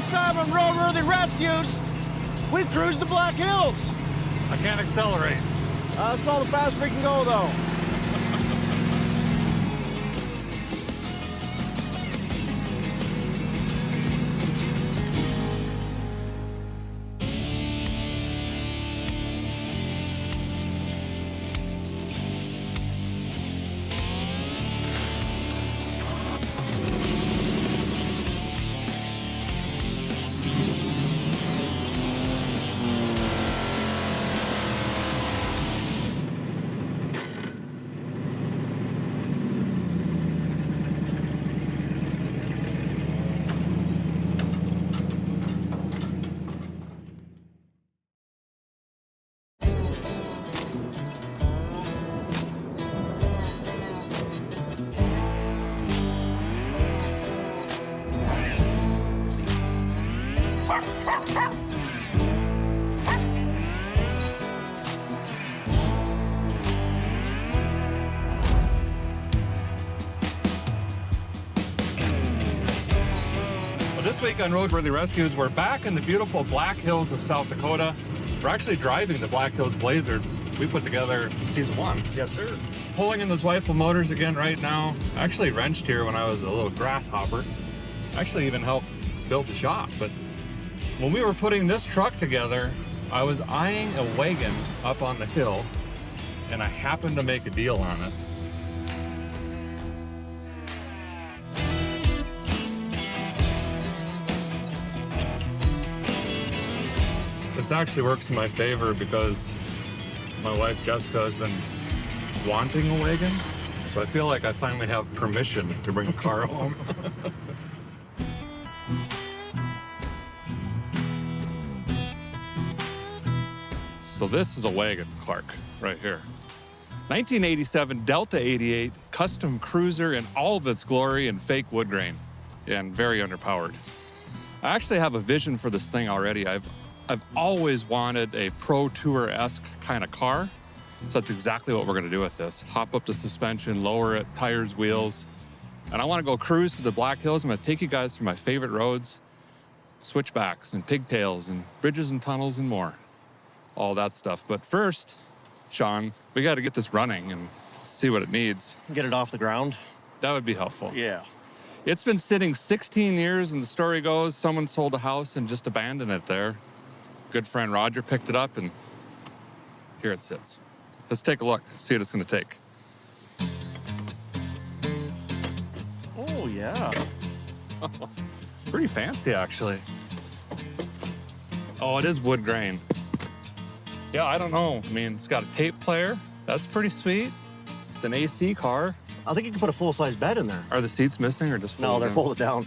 time on Roadworthy Rescues, we cruised the Black Hills. I can't accelerate. That's all the fast we can go, though. This week on Roadworthy Rescues, we're back in the beautiful Black Hills of South Dakota. We're actually driving the Black Hills Blazer we put together season 1. Yes, sir. Pulling in those Weifel motors again right now. I actually wrenched here when I was a little grasshopper. Actually even helped build the shop. But when we were putting this truck together, I was eyeing a Wagon up on the hill, and I happened to make a deal on it. This actually works in my favor because my wife Jessica has been wanting a Wagon, so I feel like I finally have permission to bring a car home. So this is a Wagon, Clark, right here. 1987 Delta 88 custom cruiser in all of its glory and fake wood grain, and very underpowered. I actually have a vision for this thing already. I've always wanted a Pro Tour-esque kind of car, so that's exactly what we're gonna do with this. Hop up the suspension, lower it, tires, wheels, and I wanna go cruise to the Black Hills. I'm gonna take you guys through my favorite roads, switchbacks and pigtails and bridges and tunnels and more. All that stuff. But first, Sean, we gotta get this running and see what it needs. Get it off the ground? That would be helpful. Yeah. It's been sitting 16 years, and the story goes someone sold a house and just abandoned it there. Good friend Roger picked it up, and here it sits. Let's take a look, see what it's gonna take. Oh, yeah. Pretty fancy, actually. Oh, it is wood grain. Yeah, I don't know. I mean, it's got a tape player. That's pretty sweet. It's an AC car. I think you can put a full-size bed in there. Are the seats missing or just folded No, they're in? folded down.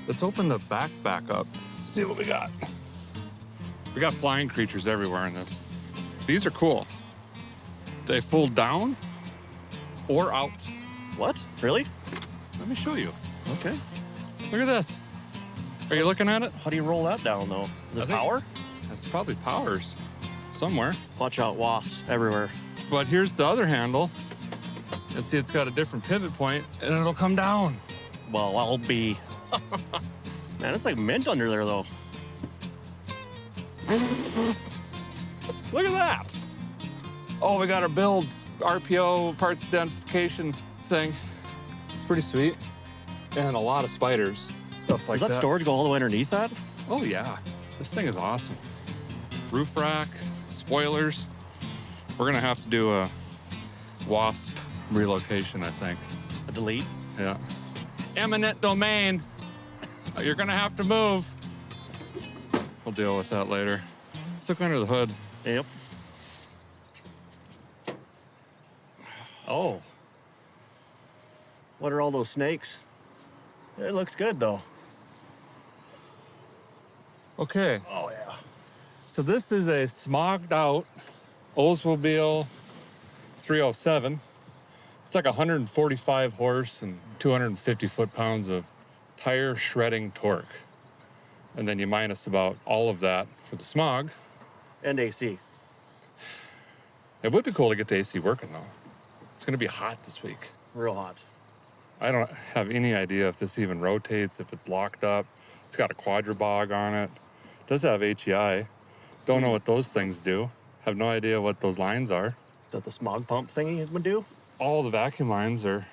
Let's open the back up. See what we got. We got flying creatures everywhere in this. These are cool. They fold down or out. What? Really? Let me show you. Okay. Look at this. Are you looking at it? How do you roll that down, though? Is it power? That's probably powers somewhere. Watch out, wasps everywhere. But here's the other handle. And see, it's got a different pivot point, and it'll come down. Well, I'll be... Man, it's like mint under there, though. Look at that. Oh, we got our build RPO parts identification thing. It's pretty sweet. And a lot of spiders, stuff like that. Does that storage go all the way underneath that? Oh yeah, this thing is awesome. Roof rack, spoilers. We're gonna have to do a wasp relocation, I think. A delete? Yeah. Eminent domain. You're gonna have to move. We'll deal with that later. Let's look under the hood. Yep. Oh. What are all those snakes? It looks good, though. Okay. Oh, yeah. So this is a smogged out Oldsmobile 307. It's like 145 horse and 250 foot-pounds of tire shredding torque. And then you minus about all of that for the smog. And AC. It would be cool to get the AC working, though. It's gonna be hot this week. Real hot. I don't have any idea if this even rotates, if it's locked up. It's got a quadribog on it. Does have HEI. Don't know what those things do. Have no idea what those lines are. Is that the smog pump thingy it would do? All the vacuum lines are,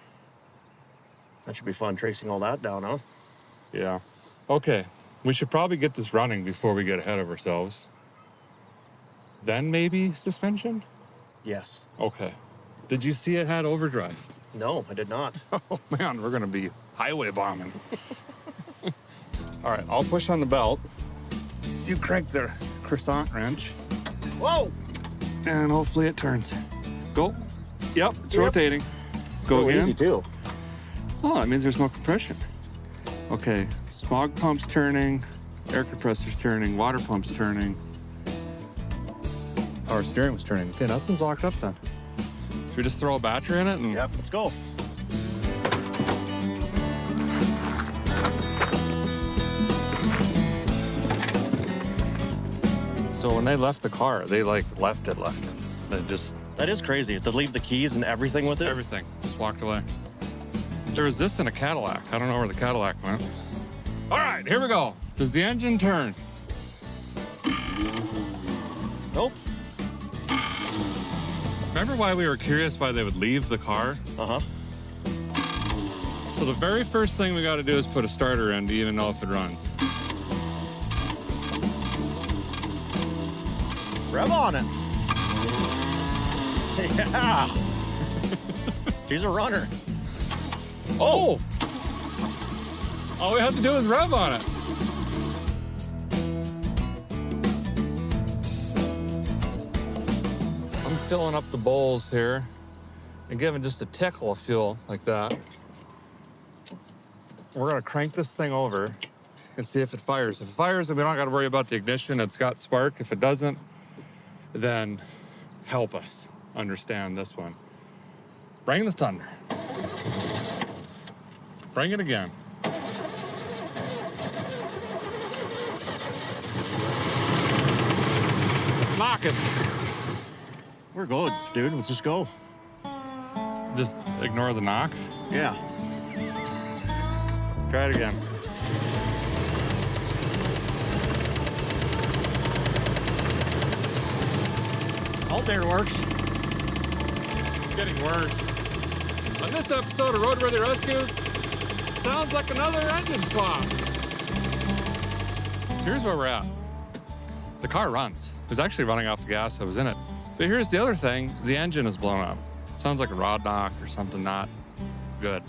That should be fun tracing all that down, huh? yeah. Okay, we should probably get this running before we get ahead of ourselves. Then maybe suspension? Yes. Okay. Did you see it had overdrive? No, I did not. Oh man, we're gonna be highway bombing. All right, I'll push on the belt. You crank the croissant wrench. Whoa! And hopefully it turns. Go. Yep, it's Yep. rotating. Go Oh, again. easy too. Oh, that means there's no compression. Okay, smog pump's turning, air compressor's turning, water pump's turning. Power steering was turning. Okay, nothing's locked up then. Should we just throw a battery in it? And Yep, let's go. So when they left the car, they like left it. They just, That is crazy. To leave the keys and everything with it. everything, just walked away. There was this in a Cadillac. I don't know where the Cadillac went. All right, here we go. Does the engine turn? Nope. Remember why we were curious why they would leave the car? Uh-huh. So the very first thing we got to do is put a starter in to even know if it runs. Rev on it. Yeah. She's a runner. Oh! All we have to do is rev on it. I'm filling up the bowls here and giving just a tickle of fuel like that. We're gonna crank this thing over and see if it fires. If it fires, then we don't gotta worry about the ignition. It's got spark. If it doesn't, then help us understand this one. Bring the thunder. Bring it again. Knock it. We're good, dude. Let's just go. Just ignore the knock. Yeah. Try it again. Alternator works. It's getting worse. On this episode of Roadworthy Rescues, sounds like another engine swap. So here's where we're at. The car runs. It was actually running off the gas that was in it. But here's the other thing, the engine is blown up. Sounds like a rod knock or something not good.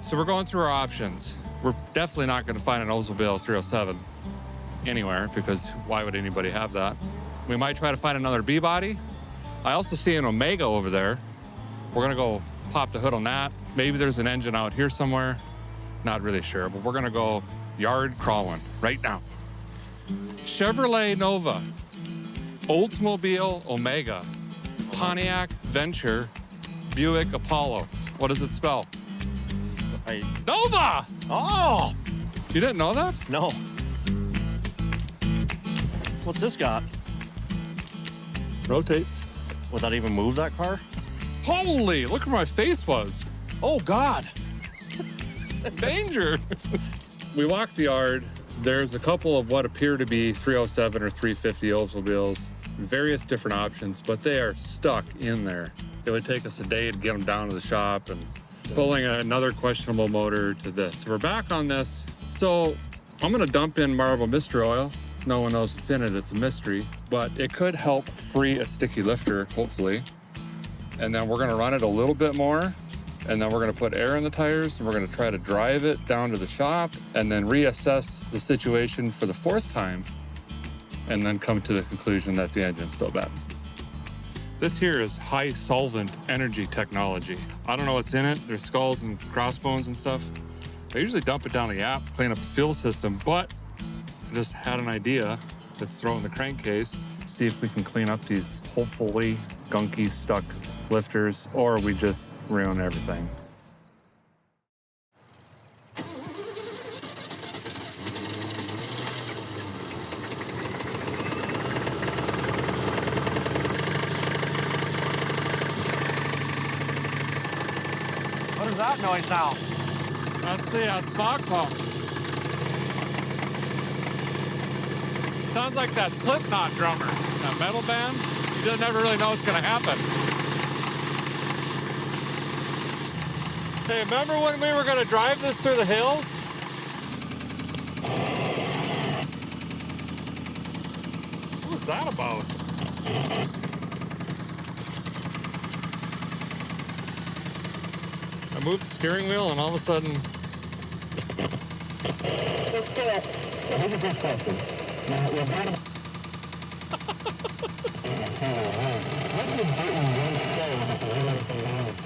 So we're going through our options. We're definitely not going to find an Oldsmobile 307 anywhere, because why would anybody have that? We might try to find another B-body. I also see an Omega over there. We're gonna go pop the hood on that. Maybe there's an engine out here somewhere. Not really sure, but we're gonna go yard crawling right now. Chevrolet Nova, Oldsmobile Omega, Pontiac Venture, Buick Apollo. What does it spell? Nova! Oh! You didn't know that? No. What's this got? Rotates. Would that even move that car? Holy, look where my face was. Oh, God. Danger. We walked the yard. There's a couple of what appear to be 307 or 350 Oldsmobiles, various different options, but they are stuck in there. It would take us a day to get them down to the shop and pulling another questionable motor to this. So we're back on this. So I'm gonna dump in Marble Mystery Oil. No one knows what's in it, it's a mystery, but it could help free a sticky lifter, hopefully. And then we're gonna run it a little bit more, and then we're gonna put air in the tires, and we're gonna try to drive it down to the shop, and then reassess the situation for the fourth time, and then come to the conclusion that the engine's still bad. This here is high solvent energy technology. I don't know what's in it. There's skulls and crossbones and stuff. I usually dump it down the app, clean up the fuel system, but I just had an idea. Let's throw it in the crankcase, see if we can clean up these hopefully gunky stuck lifters, or we just ruin everything. What is that noise now? That's the smog pump. Sounds like that Slipknot drummer, that metal band. You never really know what's gonna happen. Hey, remember when we were gonna drive this through the hills? What was that about? I moved the steering wheel and all of a sudden... Here's a good question. Now, we're going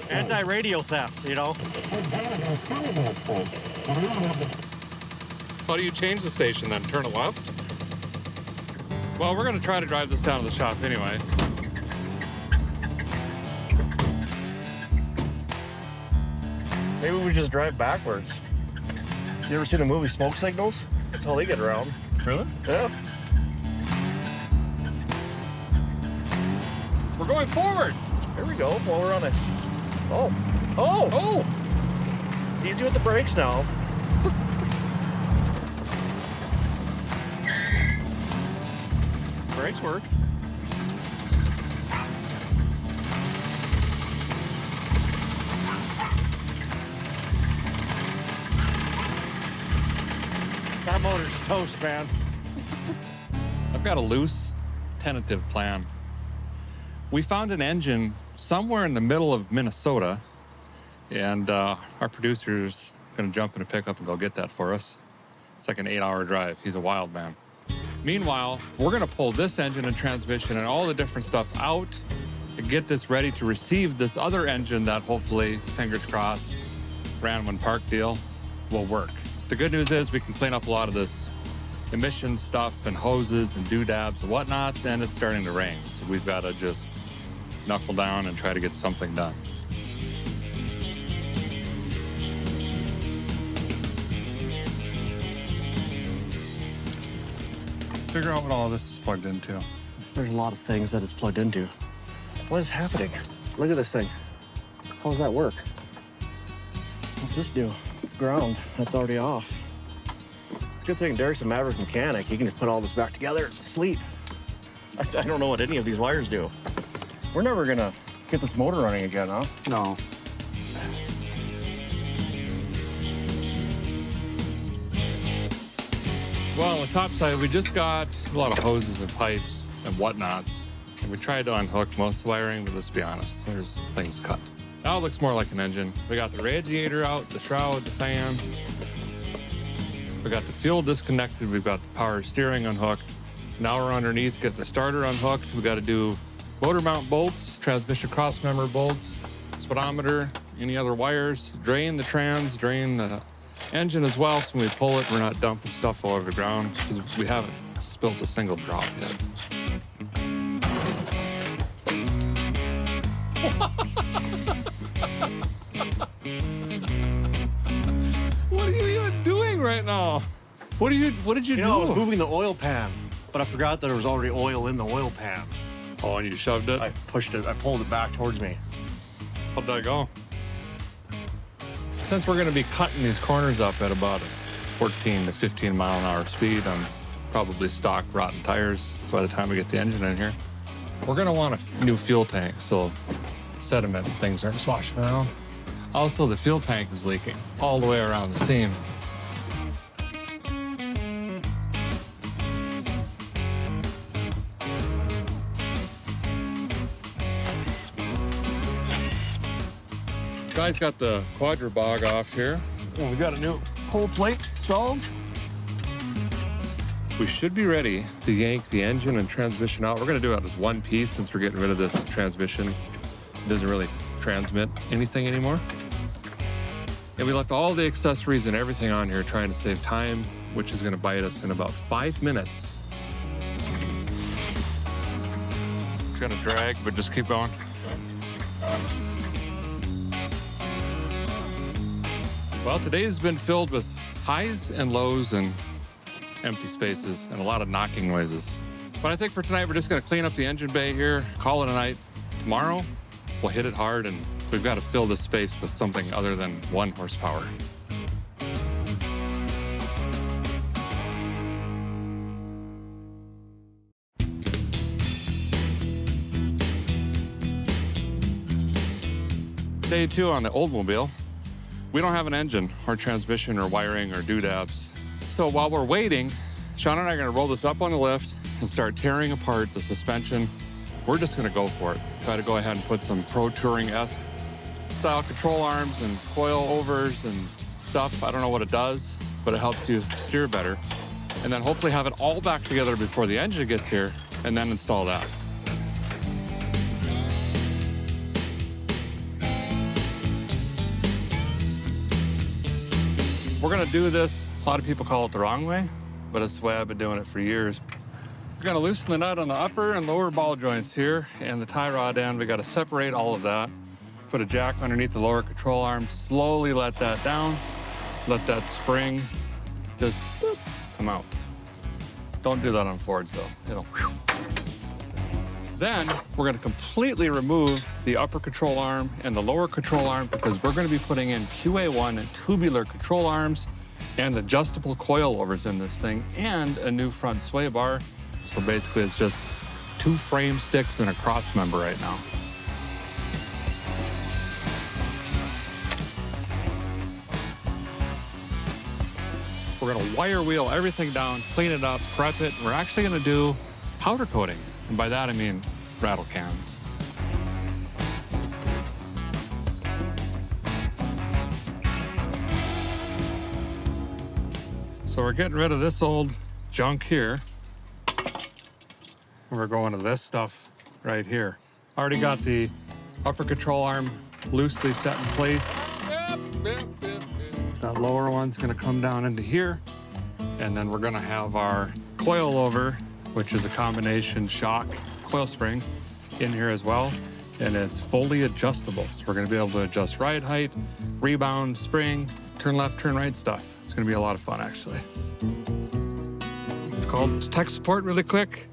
Anti-radio theft, you know? How do you change the station then? Turn it left? Well, we're gonna try to drive this down to the shop anyway. Maybe we just drive backwards. You ever seen the movie Smoke Signals? That's how they get around. Really? Yeah. We're going forward! There we go. While we're on it. Oh. Oh! Oh! Easy with the brakes now. Brakes work. That motor's toast, man. I've got a loose, tentative plan. We found an engine somewhere in the middle of Minnesota, and our producer's gonna jump in a pickup and go get that for us. It's like an 8-hour drive. He's a wild man. Meanwhile, we're gonna pull this engine and transmission and all the different stuff out and get this ready to receive this other engine that hopefully, fingers crossed, Ranman Park deal will work. The good news is we can clean up a lot of this emission stuff and hoses and doodads and whatnots, and it's starting to rain. So we've got to just knuckle down and try to get something done. Figure out what all this is plugged into. There's a lot of things that it's plugged into. What is happening? Look at this thing. How does that work? What's this do? It's ground. That's already off. It's a good thing Derek's a maverick mechanic. He can just put all this back together and sleep. I don't know what any of these wires do. We're never gonna get this motor running again, huh? No. Well, on the top side, we just got a lot of hoses and pipes and whatnots. And we tried to unhook most of the wiring, but let's be honest, there's things cut. Now it looks more like an engine. We got the radiator out, the shroud, the fan. We got the fuel disconnected. We've got the power steering unhooked. Now we're underneath, get the starter unhooked. We got to do motor mount bolts, transmission cross member bolts, speedometer, any other wires, drain the trans, drain the engine as well. So when we pull it, we're not dumping stuff all over the ground because we haven't spilt a single drop yet. What are you even doing right now? What did you do? I was moving the oil pan, but I forgot that there was already oil in the oil pan. Oh, and you shoved it? I pushed it, I pulled it back towards me. How'd that go? Since we're gonna be cutting these corners up at about a 14 to 15 mile an hour speed on probably stock rotten tires by the time we get the engine in here, we're gonna want a new fuel tank so sediment and things aren't sloshing around. Also, the fuel tank is leaking all the way around the seam. Guy's got the quadra bog off here. And we got a new whole plate installed. We should be ready to yank the engine and transmission out. We're gonna do it as one piece since we're getting rid of this transmission. It doesn't really transmit anything anymore. And we left all the accessories and everything on here trying to save time, which is gonna bite us in about 5 minutes. It's gonna drag, but just keep going. Well, today's been filled with highs and lows and empty spaces and a lot of knocking noises. But I think for tonight, we're just gonna clean up the engine bay here, call it a night. Tomorrow, we'll hit it hard and we've got to fill this space with something other than 1 horsepower. day two on the Oldsmobile. We don't have an engine or transmission or wiring or doodads. So while we're waiting, Sean and I are gonna roll this up on the lift and start tearing apart the suspension. We're just gonna go for it. Try to go ahead and put some pro touring-esque style control arms and coil overs and stuff. I don't know what it does, but it helps you steer better. And then hopefully have it all back together before the engine gets here and then install that. We're gonna do this, a lot of people call it the wrong way, but it's the way I've been doing it for years. We're gonna loosen the nut on the upper and lower ball joints here and the tie rod end. We gotta separate all of that. Put a jack underneath the lower control arm, slowly let that down. Let that spring just boop, come out. Don't do that on Fords though, it'll whew. Then we're gonna completely remove the upper control arm and the lower control arm because we're gonna be putting in QA1 and tubular control arms and adjustable coilovers in this thing and a new front sway bar. So basically it's just 2 frame sticks and a cross member right now. We're gonna wire wheel everything down, clean it up, prep it. We're actually gonna do powder coating. And by that I mean rattle cans. So we're getting rid of this old junk here. And we're going to this stuff right here. Already got the upper control arm loosely set in place. That lower one's gonna come down into here. And then we're gonna have our coil over, which is a combination shock coil spring in here as well. And it's fully adjustable. So we're gonna be able to adjust ride height, rebound, spring, turn left, turn right stuff. It's gonna be a lot of fun actually. Called tech support really quick.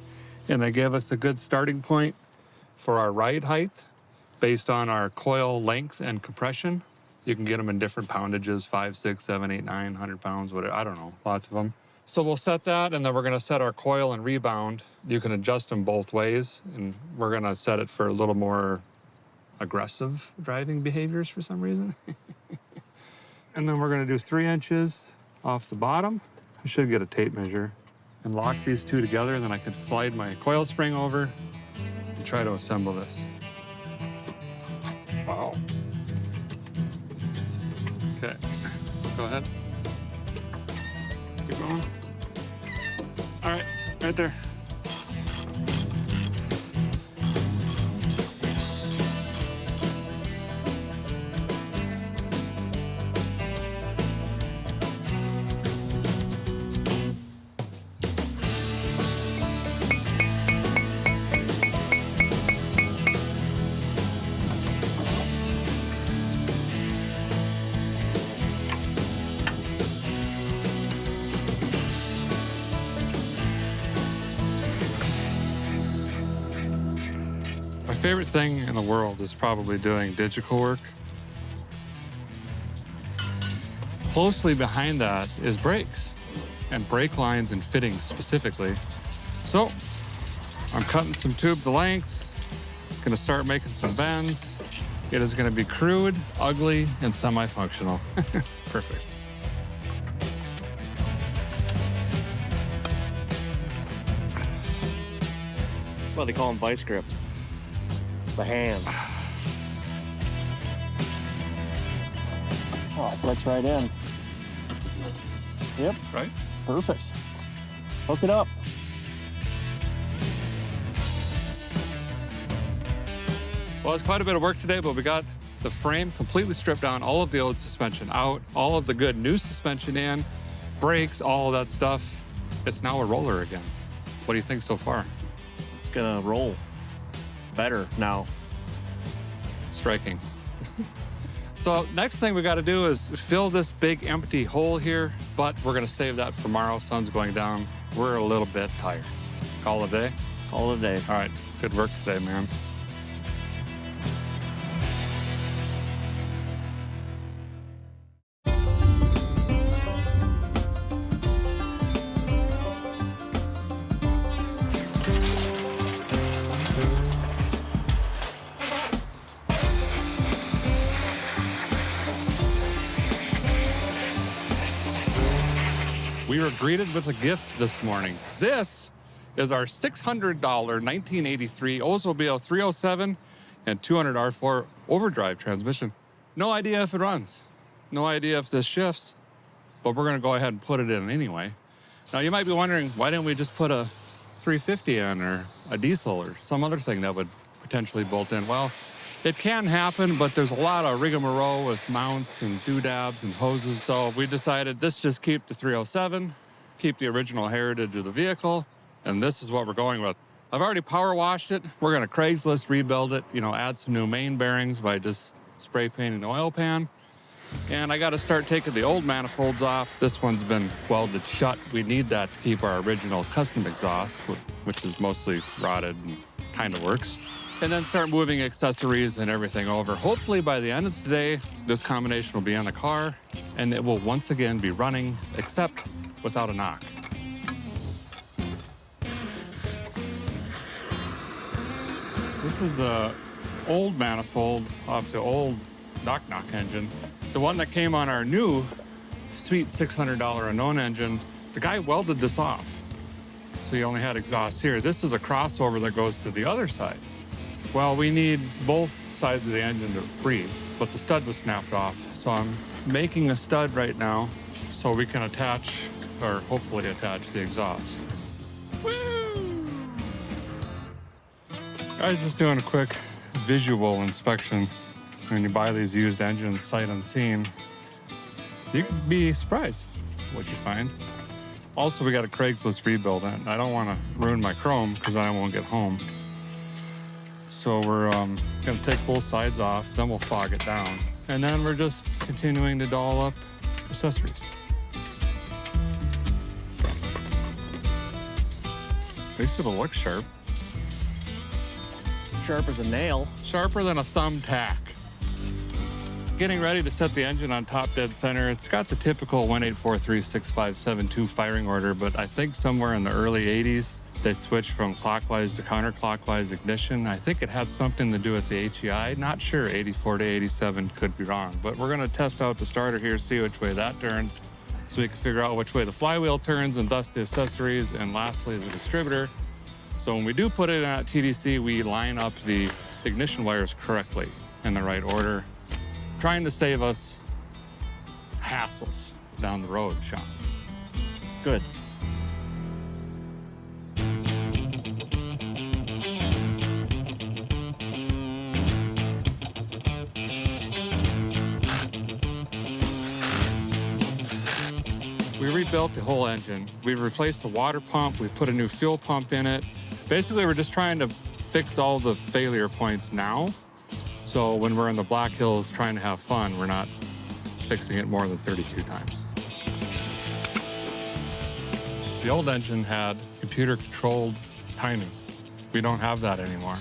And they gave us a good starting point for our ride height based on our coil length and compression. You can get them in different poundages, 5, 6, 7, 8, 9, 100 pounds, whatever, I don't know, lots of them. So we'll set that, and then we're gonna set our coil and rebound. You can adjust them both ways, and we're gonna set it for a little more aggressive driving behaviors for some reason. And then we're gonna do 3 inches off the bottom. I should get a tape measure and lock these two together, and then I can slide my coil spring over and try to assemble this. Wow. Okay, go ahead. Keep going. All right, right there. My favorite thing in the world is probably doing digital work. Closely behind that is brakes and brake lines and fittings specifically. So I'm cutting some tube to lengths, gonna start making some bends. It is gonna be crude, ugly, and semi-functional. Perfect. That's why they call them vice grip. The hand. Oh, it fits right in. Yep. Right? Perfect. Hook it up. Well, it's quite a bit of work today, but we got the frame completely stripped down, all of the old suspension out, all of the good new suspension in, brakes, all of that stuff. It's now a roller again. What do you think so far? It's gonna roll better now. Striking. So next thing we got to do is fill this big empty hole here, but we're gonna save that for tomorrow. Sun's going down. We're a little bit tired. Call it a day? Call it a day. All right, good work today, man. We were greeted with a gift this morning. This is our $600 1983 Oldsmobile 307 and 200 R4 overdrive transmission. No idea if it runs. No idea if this shifts, but we're gonna go ahead and put it in anyway. Now you might be wondering, why didn't we just put a 350 in or a diesel or some other thing that would potentially bolt in? Well, it can happen, but there's a lot of rigmarole with mounts and doodads and hoses. So we decided let's just keep the 307, keep the original heritage of the vehicle, and this is what we're going with. I've already power washed it. We're gonna Craigslist rebuild it, add some new main bearings by just spray painting the oil pan. And I gotta start taking the old manifolds off. This one's been welded shut. We need that to keep our original custom exhaust, which is mostly rotted and kind of works. And then start moving accessories and everything over. Hopefully by the end of today, this combination will be in the car and it will once again be running, except without a knock. This is the old manifold off the old knock-knock engine. The one that came on our new sweet $600 unknown engine, the guy welded this off. So you only had exhaust here. This is a crossover that goes to the other side. Well, we need both sides of the engine to breathe, but the stud was snapped off. So I'm making a stud right now so we can attach, or hopefully attach, the exhaust. Woo! Guys, just doing a quick visual inspection. When you buy these used engines sight unseen, you can be surprised what you find. Also, we got a Craigslist rebuild, and I don't want to ruin my chrome because I won't get home. So we're gonna take both sides off, then we'll fog it down. And then we're just continuing to doll up accessories. At least it'll look sharp. Sharp as a nail. Sharper than a thumbtack. Getting ready to set the engine on top dead center. It's got the typical 1-843-6572 firing order, but I think somewhere in the early 80s, they switched from clockwise to counterclockwise ignition. I think it had something to do with the HEI. Not sure, 84 to 87, could be wrong. But we're gonna test out the starter here, see which way that turns, so we can figure out which way the flywheel turns and thus the accessories, and lastly, the distributor. So when we do put it at TDC, we line up the ignition wires correctly in the right order, trying to save us hassles down the road, Sean. Good. We rebuilt the whole engine. We've replaced the water pump. We've put a new fuel pump in it. Basically, we're just trying to fix all the failure points now. So when we're in the Black Hills trying to have fun, we're not fixing it more than 32 times. The old engine had computer-controlled timing. We don't have that anymore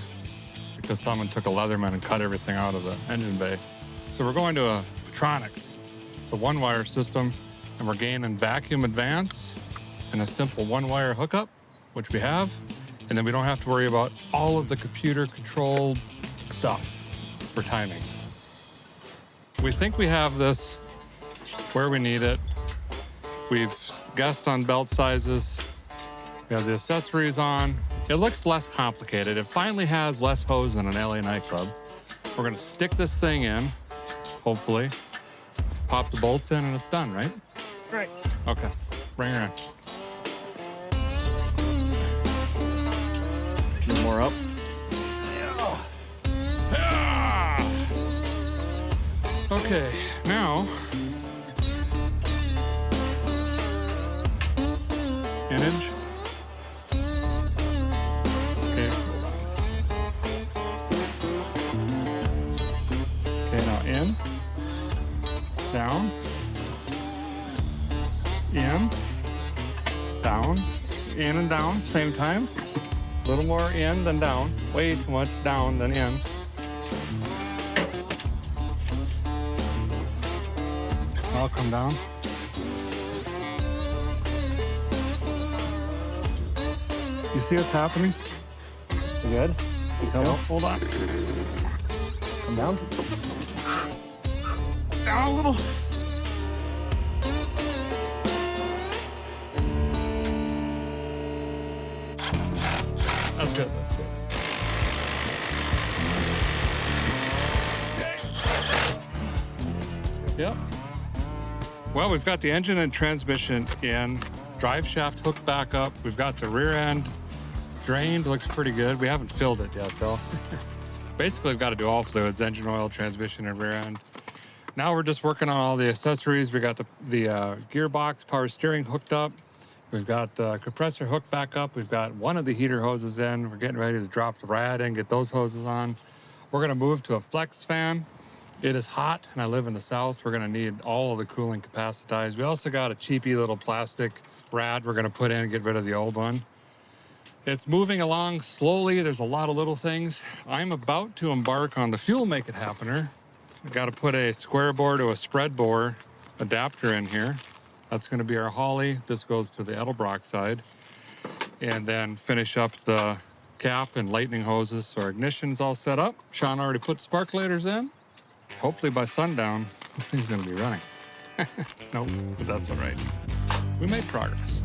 because someone took a Leatherman and cut everything out of the engine bay. So we're going to a Petronics. It's a one-wire system, and we're gaining vacuum advance and a simple one-wire hookup, which we have, and then we don't have to worry about all of the computer-controlled stuff for timing. We think we have this where we need it. We've guessed on belt sizes. We have the accessories on. It looks less complicated. It finally has less hose than an LA nightclub. We're gonna stick this thing in, hopefully, pop the bolts in, and it's done, right? Right. Okay, bring her in. A little more up. Ah! Okay, now, inch. Okay, hold on. Okay, now in, down, in, down, in and down, same time. A little more in than down. Way too much down than in. I'll come down. You see what's happening? You good? You coming? No, hold on. Come down. Down a little. good. That's good. Yep. Well, we've got the engine and transmission in. Drive shaft hooked back up. We've got the rear end drained. Looks pretty good. We haven't filled it yet, though. Basically, we've got to do all fluids, engine oil, transmission, and rear end. Now we're just working on all the accessories. We got the gearbox, power steering hooked up. We've got the compressor hooked back up. We've got one of the heater hoses in. We're getting ready to drop the rad in, get those hoses on. We're gonna move to a flex fan. It is hot, and I live in the south. We're gonna need all of the cooling capacitized. We also got a cheapy little plastic rad we're gonna put in and get rid of the old one. It's moving along slowly. There's a lot of little things. I'm about to embark on the fuel make it happener. I've got to put a square bore to a spread bore adapter in here. That's gonna be our Holly. This goes to the Edelbrock side. And then finish up the cap and lightning hoses. So our ignition's all set up. Sean already put sparklators in. Hopefully by sundown, this thing's gonna be running. Nope, but that's all right. We made progress.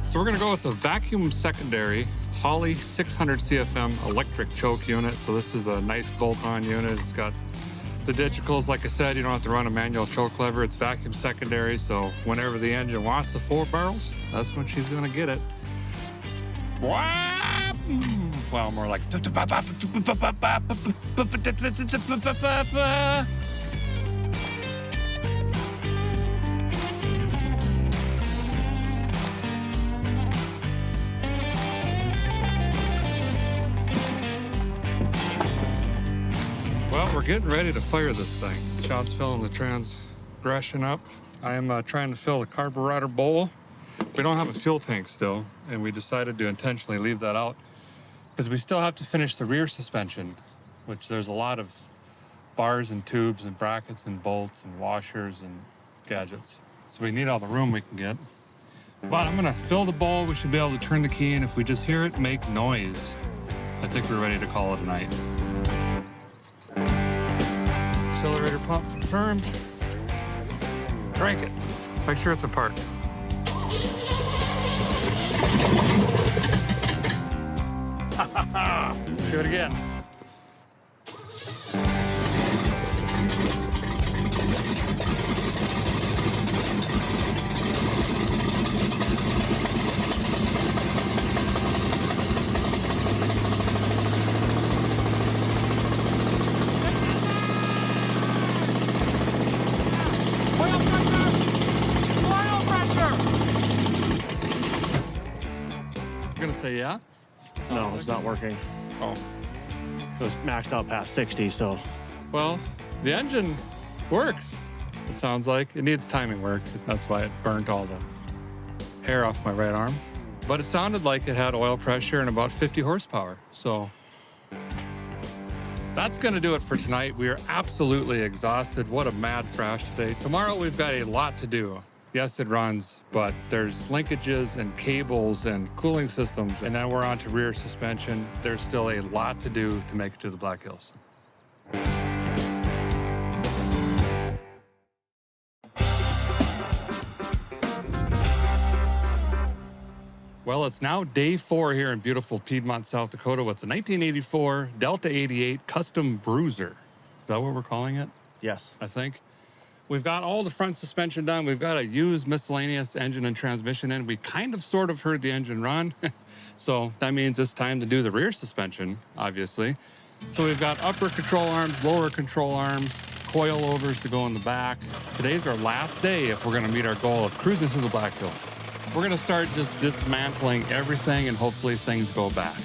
So we're gonna go with a vacuum secondary Holley 600 CFM electric choke unit. So this is a nice bolt-on unit. It's got the digitals. Like I said, you don't have to run a manual choke lever. It's vacuum secondary. So whenever the engine wants the 4 barrels, that's when she's gonna get it. Well, more like. Well, we're getting ready to fire this thing. Sean's filling the transgression up. I am trying to fill the carburetor bowl. We don't have a fuel tank still, and we decided to intentionally leave that out because we still have to finish the rear suspension, which there's a lot of bars and tubes and brackets and bolts and washers and gadgets. So we need all the room we can get. But I'm gonna fill the bowl. We should be able to turn the key, and if we just hear it make noise, I think we're ready to call it a night. Accelerator pump confirmed. Crank it. Make sure it's apart. Do it again. You're gonna say yeah? No, it's not working. Oh. It was maxed out past 60, so. Well, the engine works. It sounds like it needs timing work. That's why it burnt all the hair off my right arm. But it sounded like it had oil pressure and about 50 horsepower. So that's gonna do it for tonight. We are absolutely exhausted. What a mad thrash today. Tomorrow we've got a lot to do. Yes, it runs, but there's linkages and cables and cooling systems, and then we're on to rear suspension. There's still a lot to do to make it to the Black Hills. Well, it's now day 4 here in beautiful Piedmont, South Dakota with the 1984 Delta 88 Custom Bruiser. Is that what we're calling it? Yes. I think. We've got all the front suspension done. We've got a used miscellaneous engine and transmission in. We kind of sort of heard the engine run. So that means it's time to do the rear suspension, obviously. So we've got upper control arms, lower control arms, coilovers to go in the back. Today's our last day if we're gonna meet our goal of cruising through the Black Hills. We're gonna start just dismantling everything and hopefully things go back.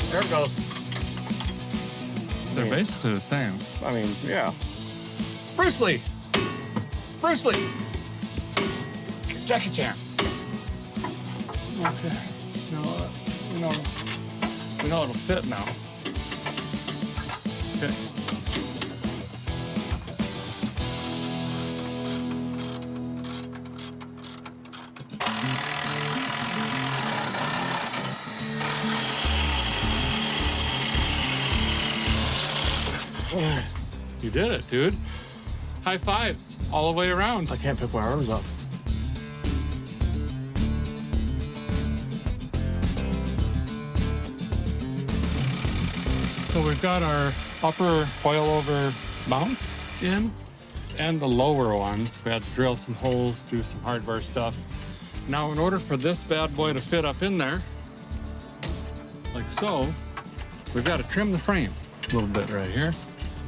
There it goes. They're basically the same. I mean, yeah. Bruce Lee! Bruce Lee! Jackie Chan. Okay. Now, We know it'll fit now. Okay. You did it, dude. High fives all the way around. I can't pick my arms up. So we've got our upper coilover mounts in and the lower ones. We had to drill some holes, do some hardware stuff. Now, in order for this bad boy to fit up in there, like so, we've got to trim the frame a little bit right here.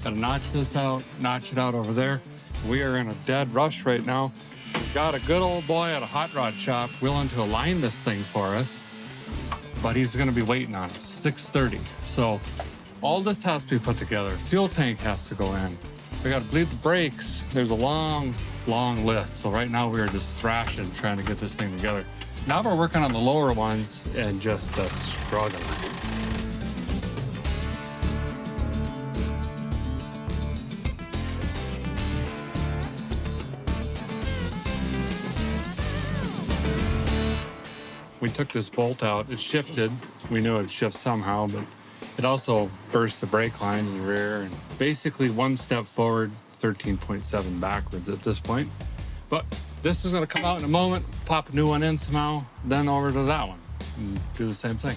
Got to notch this out, notch it out over there. We are in a dead rush right now. We've got a good old boy at a hot rod shop willing to align this thing for us, but he's going to be waiting on us, 6:30. So all this has to be put together. Fuel tank has to go in. We got to bleed the brakes. There's a long, long list. So right now we are just thrashing, trying to get this thing together. Now we're working on the lower ones and just struggling. We took this bolt out, it shifted. We knew it'd shift somehow, but it also burst the brake line in the rear, and basically one step forward, 13.7 backwards at this point. But this is gonna come out in a moment, pop a new one in somehow, then over to that one, and do the same thing.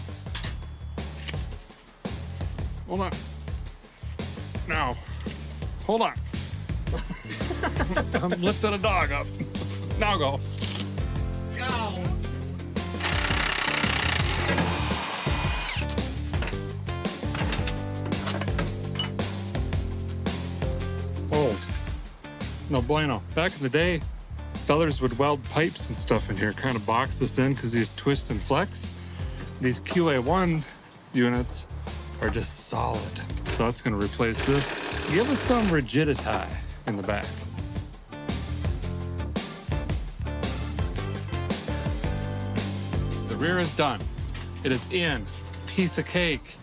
Hold on. Now, hold on. I'm lifting a dog up. Now go. Go. Old. No bueno. Back in the day, fellers would weld pipes and stuff in here, kind of box this in because these twist and flex. These QA1 units are just solid. So that's going to replace this. Give us some rigidity in the back. The rear is done. It is in. Piece of cake.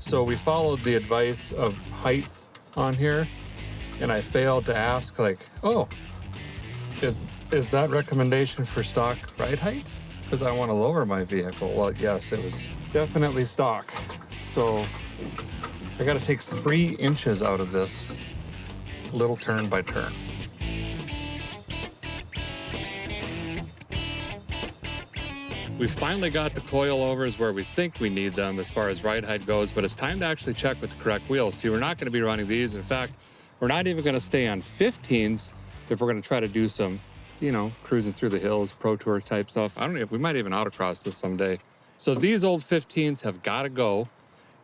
So we followed the advice of height on here, and I failed to ask, like, oh, is that recommendation for stock ride height? Because I want to lower my vehicle. Well, yes, it was definitely stock. So I got to take 3 inches out of this, little turn by turn. We finally got the coilovers where we think we need them as far as ride height goes, but it's time to actually check with the correct wheels. See, we're not going to be running these. In fact, we're not even going to stay on 15s if we're going to try to do some, you know, cruising through the hills, Pro Tour type stuff. I don't know if we might even autocross this someday. So these old 15s have got to go,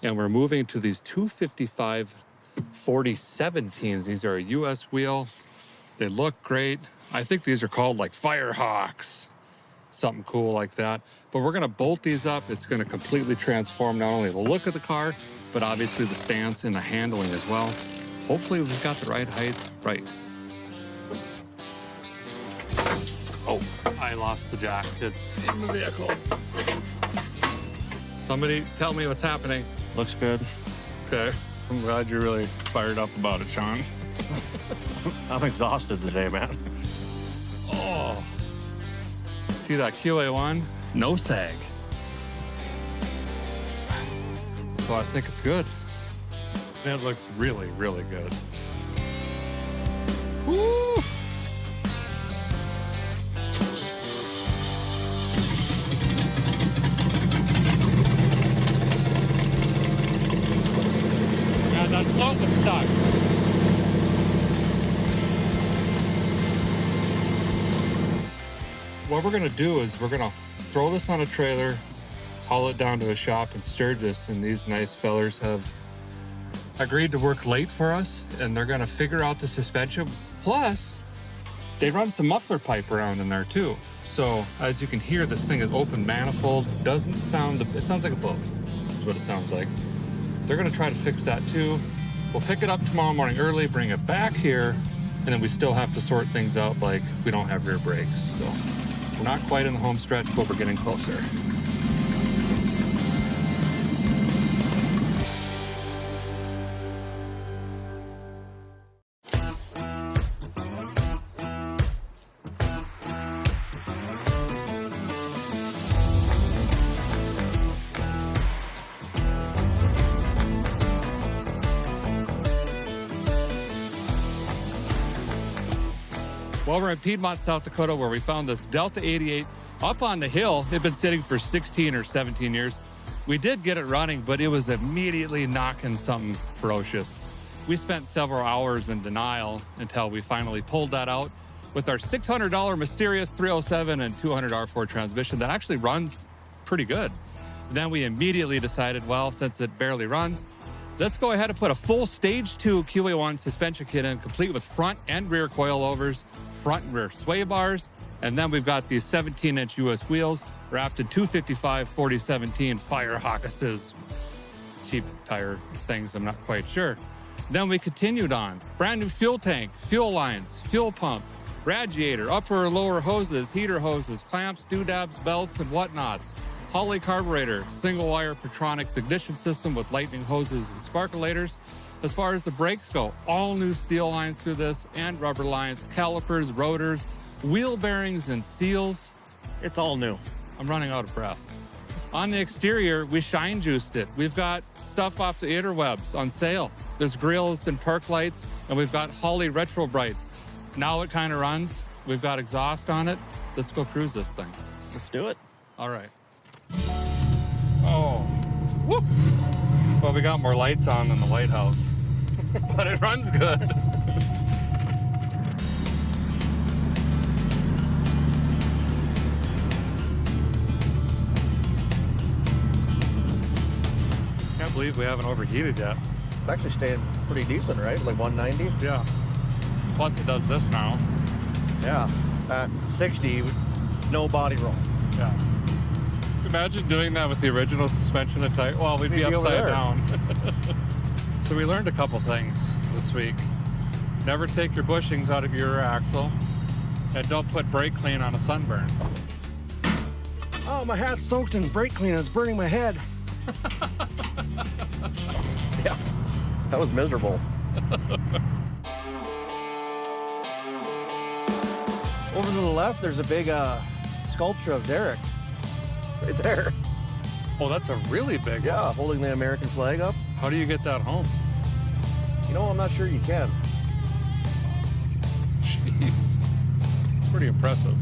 and we're moving to these 255 4017s. These are a US wheel. They look great. I think these are called like Firehawks. Something cool like that. But we're gonna bolt these up. It's gonna completely transform not only the look of the car, but obviously the stance and the handling as well. Hopefully we've got the right height right. Oh, I lost the jack. It's in the vehicle. Somebody tell me what's happening. Looks good. Okay, I'm glad you're really fired up about it, Sean. I'm exhausted today, man. Oh. See that QA1? No sag. So I think it's good. It looks really, really good. Woo! Yeah, that float was stuck. What we're gonna do is we're gonna throw this on a trailer, haul it down to a shop and Sturgis, and these nice fellers have agreed to work late for us, and they're gonna figure out the suspension. Plus, they run some muffler pipe around in there too. So as you can hear, this thing is open manifold. Doesn't sound, it sounds like a boat, is what it sounds like. They're gonna try to fix that too. We'll pick it up tomorrow morning early, bring it back here, and then we still have to sort things out like we don't have rear brakes. So we're not quite in the home stretch, but we're getting closer. Well, we're in Piedmont, South Dakota, where we found this Delta 88 up on the hill. It had been sitting for 16 or 17 years. We did get it running, but it was immediately knocking something ferocious. We spent several hours in denial until we finally pulled that out with our $600 Mysterious 307 and $200 R4 transmission that actually runs pretty good. Then we immediately decided, well, since it barely runs, let's go ahead and put a full Stage 2 QA1 suspension kit in, complete with front and rear coilovers, front and rear sway bars, and then we've got these 17-inch US wheels wrapped in 255 4017 Fire Hawkesses. Cheap tire things, I'm not quite sure. Then we continued on. Brand new fuel tank, fuel lines, fuel pump, radiator, upper or lower hoses, heater hoses, clamps, doodads, belts, and whatnots. Holley carburetor, single wire Petronics ignition system with lightning hoses and sparkulators. As far as the brakes go, all new steel lines through this and rubber lines, calipers, rotors, wheel bearings, and seals. It's all new. I'm running out of breath. On the exterior, we shine juiced it. We've got stuff off the interwebs on sale. There's grills and park lights, and we've got Holley retro brights. Now it kind of runs. We've got exhaust on it. Let's go cruise this thing. Let's do it. All right. Oh, whoop. Well, we got more lights on than the lighthouse, but it runs good. Can't believe we haven't overheated yet. It's actually staying pretty decent, right? Like 190? Yeah. Plus it does this now. Yeah. At 60, no body roll. Yeah. Imagine doing that with the original suspension and tire. Well, we'd be upside down. So we learned a couple things this week. Never take your bushings out of your rear axle, and don't put brake clean on a sunburn. Oh, my hat's soaked in brake clean. It's burning my head. Yeah, that was miserable. Over to the left, there's a big sculpture of Derek. Right there. Oh, that's a really big one. Yeah, holding the American flag up. How do you get that home? You know, I'm not sure you can. Jeez. It's pretty impressive.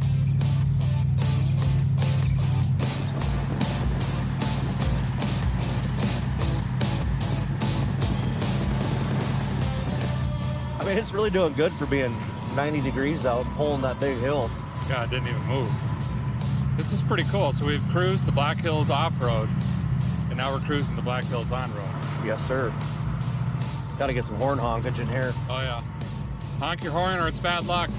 I mean, it's really doing good for being 90 degrees out, pulling that big hill. Yeah, it didn't even move. This is pretty cool. So we've cruised the Black Hills off-road, and now we're cruising the Black Hills on-road. Yes, sir. Got to get some horn honkage in here. Oh, yeah. Honk your horn or it's bad luck.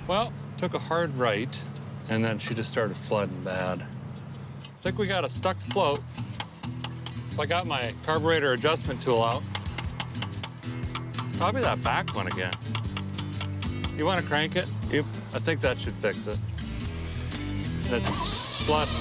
Well, took a hard right, and then she just started flooding bad. I think we got a stuck float. So I got my carburetor adjustment tool out. Probably that back one again. You want to crank it? Yep. I think that should fix it. It's flooding.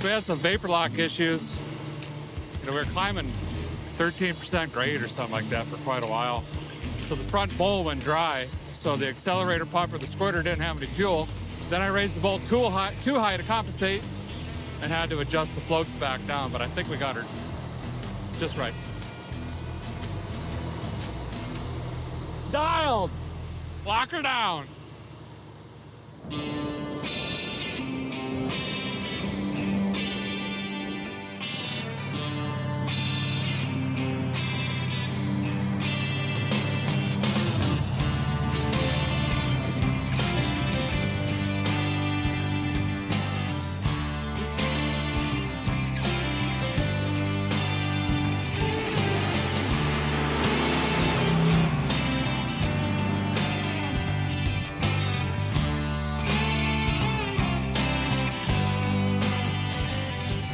We had some vapor lock issues. You know, we were climbing 13% grade or something like that for quite a while. So the front bowl went dry, so the accelerator pump or the squirter didn't have any fuel. Then I raised the bolt too high to compensate and had to adjust the floats back down, but I think we got her just right. Dialed! Lock her down.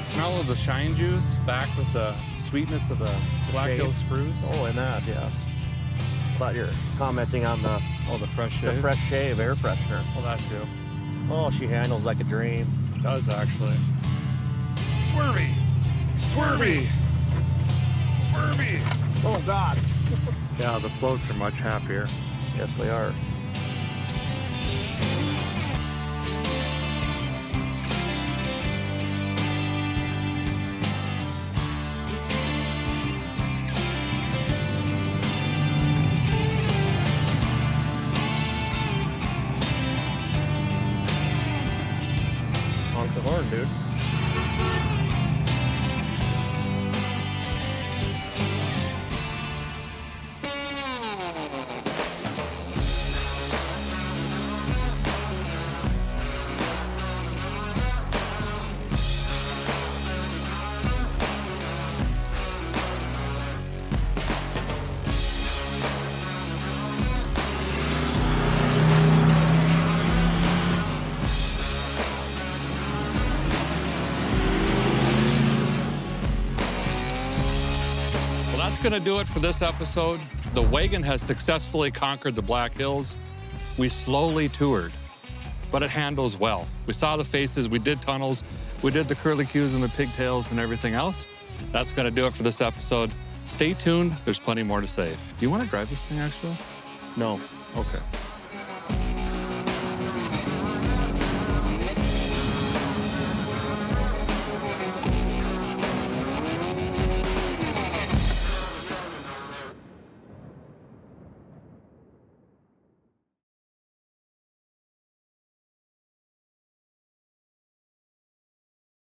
Smell of the shine juice back with the sweetness of the Black Hills spruce. Oh, and that, yes. Thought you're commenting on the Fresh shave. the fresh shave air freshener. Well, that too. Oh, she handles like a dream. It does actually. Swervy! Swervy! Swervy! Oh, God. Yeah, the floats are much happier. Yes, they are. Honk the horn, dude. That's gonna do it for this episode. The Wagon has successfully conquered the Black Hills. We slowly toured, but it handles well. We saw the faces, we did tunnels, we did the curlicues and the pigtails and everything else. That's gonna do it for this episode. Stay tuned, there's plenty more to say. Do you wanna drive this thing actually? No. Okay.